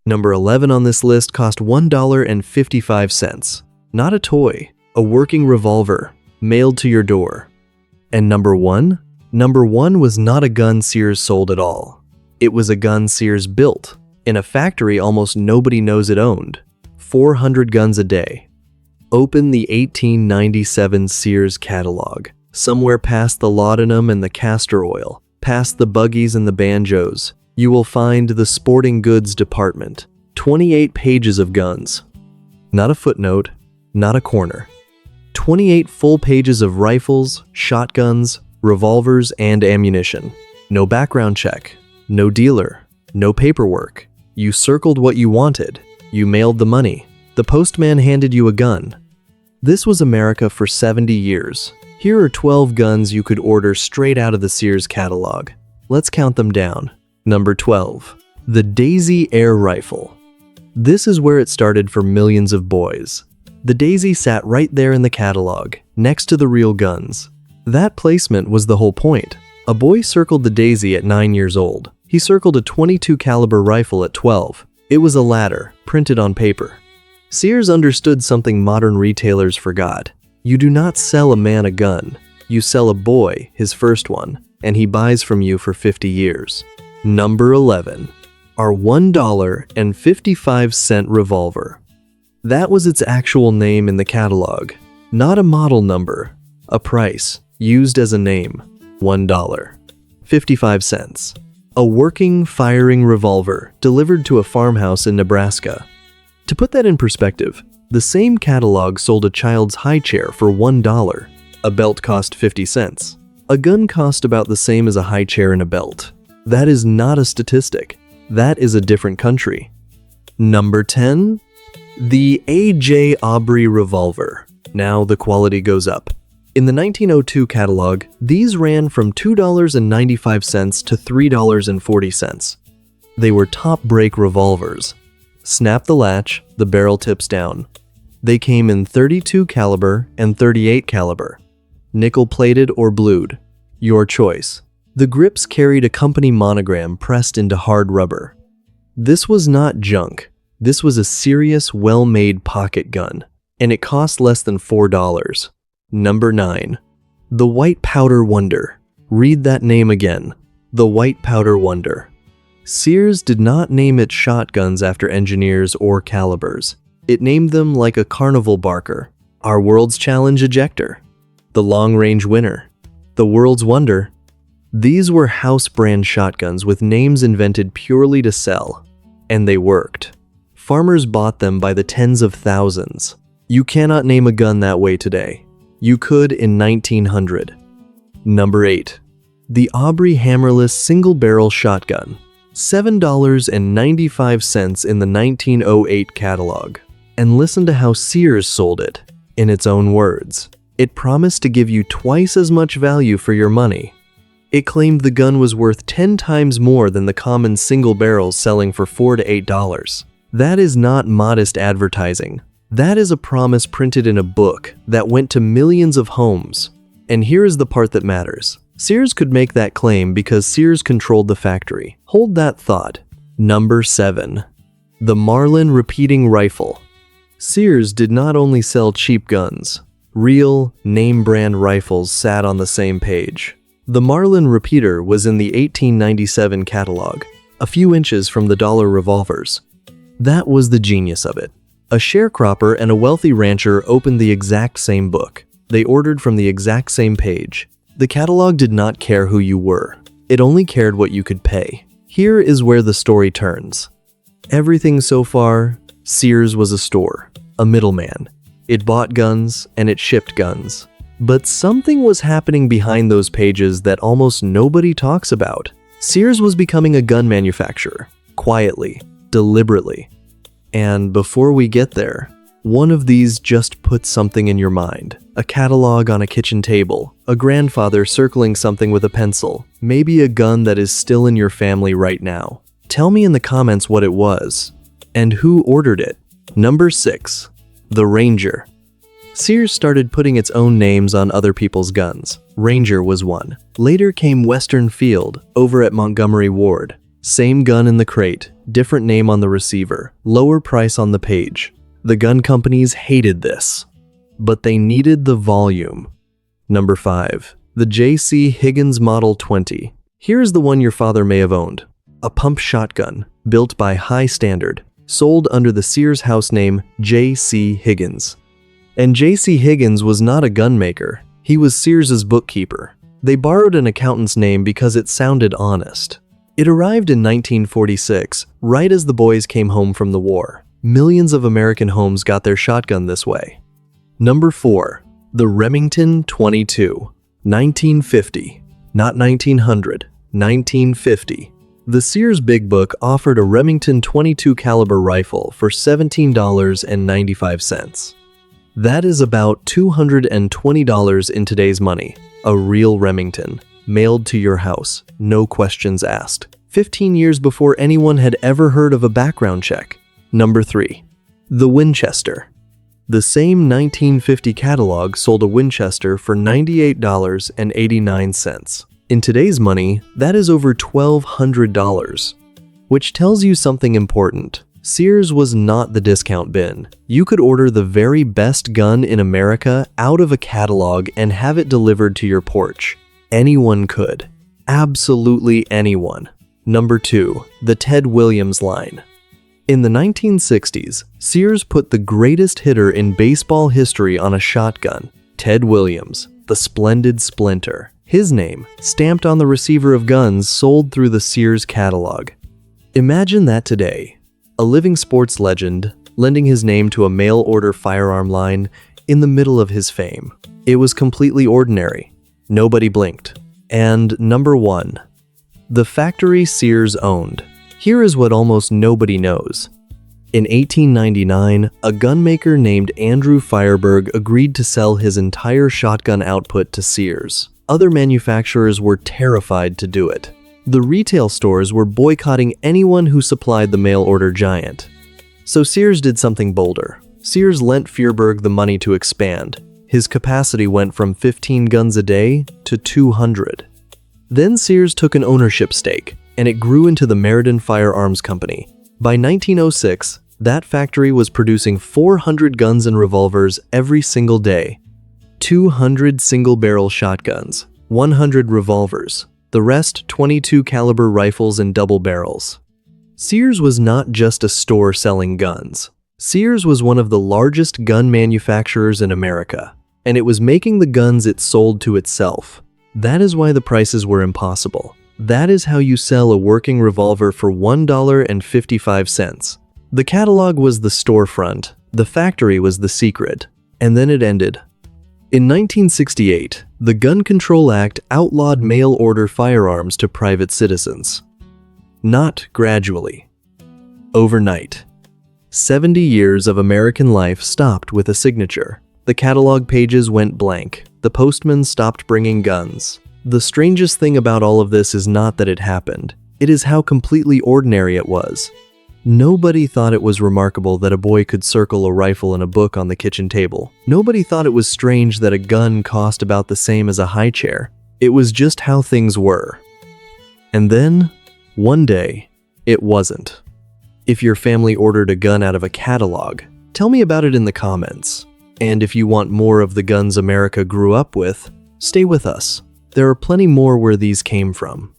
Number 11 on this list cost $1.55. Not a toy, a working revolver, mailed to your door. And number 1? Number 1 was not a gun Sears sold at all. It was a gun Sears built, in a factory almost nobody knows it owned. 400 guns a day. Open the 1897 Sears catalog. Somewhere past the laudanum and the castor oil, past the buggies and the banjos, you will find the sporting goods department. 28 pages of guns. Not a footnote, not a corner. 28 full pages of rifles, shotguns, revolvers, and ammunition. No background check, no dealer, no paperwork. You circled what you wanted. You mailed the money. The postman handed you a gun. This was America for 70 years. Here are 12 guns you could order straight out of the Sears catalog. Let's count them down. Number 12. The Daisy Air Rifle. This is where it started for millions of boys. The Daisy sat right there in the catalog, next to the real guns. That placement was the whole point. A boy circled the Daisy at 9 years old. He circled a .22 caliber rifle at 12. It was a ladder, printed on paper. Sears understood something modern retailers forgot. You do not sell a man a gun. You sell a boy his first one, and he buys from you for 50 years. Number 11. Our $1.55 revolver. That was its actual name in the catalog. Not a model number, a price, used as a name. $1.55. A working, firing revolver delivered to a farmhouse in Nebraska. To put that in perspective, the same catalog sold a child's high chair for $1. A belt cost 50 cents. A gun cost about the same as a high chair and a belt. That is not a statistic. That is a different country. Number 10. The A.J. Aubrey revolver. Now the quality goes up. In the 1902 catalog, these ran from $2.95 to $3.40. They were top break revolvers. Snap the latch, the barrel tips down. They came in .32 caliber and .38 caliber. Nickel-plated or blued. Your choice. The grips carried a company monogram pressed into hard rubber. This was not junk. This was a serious, well-made pocket gun, and it cost less than $4. Number 9. The White Powder Wonder. Read that name again. The White Powder Wonder. Sears did not name its shotguns after engineers or calibers. It named them like a carnival barker. Our World's Challenge ejector. The long-range winner. The World's Wonder. These were house brand shotguns with names invented purely to sell. And they worked. Farmers bought them by the tens of thousands. You cannot name a gun that way today. You could in 1900. Number 8. The Aubrey hammerless single-barrel shotgun. $7.95 in the 1908 catalog. And listen to how Sears sold it. In its own words, it promised to give you twice as much value for your money. It claimed the gun was worth 10 times more than the common single barrels selling for $4 to $8. That is not modest advertising. That is a promise printed in a book that went to millions of homes. And here is the part that matters. Sears could make that claim because Sears controlled the factory. Hold that thought. Number 7. The Marlin repeating rifle. Sears did not only sell cheap guns. Real, name-brand rifles sat on the same page. The Marlin repeater was in the 1897 catalog, a few inches from the dollar revolvers. That was the genius of it. A sharecropper and a wealthy rancher opened the exact same book. They ordered from the exact same page. The catalog did not care who you were. It only cared what you could pay. Here is where the story turns. Everything so far, Sears was a store, a middleman. It bought guns and it shipped guns. But something was happening behind those pages that almost nobody talks about. Sears was becoming a gun manufacturer, quietly, deliberately. And before we get there, one of these just puts something in your mind. A catalog on a kitchen table, a grandfather circling something with a pencil, maybe a gun that is still in your family right now. Tell me in the comments what it was, and who ordered it. Number 6. The Ranger. Sears started putting its own names on other people's guns. Ranger was one. Later came Western Field, over at Montgomery Ward. Same gun in the crate, different name on the receiver, lower price on the page. The gun companies hated this, but they needed the volume. Number 5. The J.C. Higgins Model 20. Here's the one your father may have owned. A pump shotgun, built by High Standard, sold under the Sears house name J.C. Higgins. And J.C. Higgins was not a gun maker, he was Sears's bookkeeper. They borrowed an accountant's name because it sounded honest. It arrived in 1946, right as the boys came home from the war. Millions of American homes got their shotgun this way. Number 4. The Remington 22. 1950. Not 1900, 1950. The Sears Big Book offered a Remington 22 caliber rifle for $17.95. That is about $220 in today's money. A real Remington, mailed to your house, no questions asked. 15 years before anyone had ever heard of a background check. Number 3. The Winchester. The same 1950 catalog sold a Winchester for $98.89. In today's money, that is over $1,200. Which tells you something important. Sears was not the discount bin. You could order the very best gun in America out of a catalog and have it delivered to your porch. Anyone could. Absolutely anyone. Number 2. The Ted Williams line. In the 1960s, Sears put the greatest hitter in baseball history on a shotgun, Ted Williams, the Splendid Splinter. His name, stamped on the receiver of guns sold through the Sears catalog. Imagine that today. A living sports legend, lending his name to a mail-order firearm line in the middle of his fame. It was completely ordinary. Nobody blinked. And number 1. The factory Sears owned. Here is what almost nobody knows. In 1899, a gunmaker named Andrew Fireberg agreed to sell his entire shotgun output to Sears. Other manufacturers were terrified to do it. The retail stores were boycotting anyone who supplied the mail-order giant. So Sears did something bolder. Sears lent Fireberg the money to expand. His capacity went from 15 guns a day to 200. Then Sears took an ownership stake, and it grew into the Meriden Firearms Company. By 1906, that factory was producing 400 guns and revolvers every single day. 200 single-barrel shotguns, 100 revolvers, the rest 22 caliber rifles and double barrels. Sears was not just a store selling guns. Sears was one of the largest gun manufacturers in America, and it was making the guns it sold to itself. That is why the prices were impossible. That is how you sell a working revolver for $1.55. The catalog was the storefront, the factory was the secret, and then it ended. In 1968, the Gun Control Act outlawed mail-order firearms to private citizens. Not gradually. Overnight. 70 years of American life stopped with a signature. The catalog pages went blank. The postman stopped bringing guns. The strangest thing about all of this is not that it happened. It is how completely ordinary it was. Nobody thought it was remarkable that a boy could circle a rifle in a book on the kitchen table. Nobody thought it was strange that a gun cost about the same as a high chair. It was just how things were. And then, one day, it wasn't. If your family ordered a gun out of a catalog, tell me about it in the comments. And if you want more of the guns America grew up with, stay with us. There are plenty more where these came from.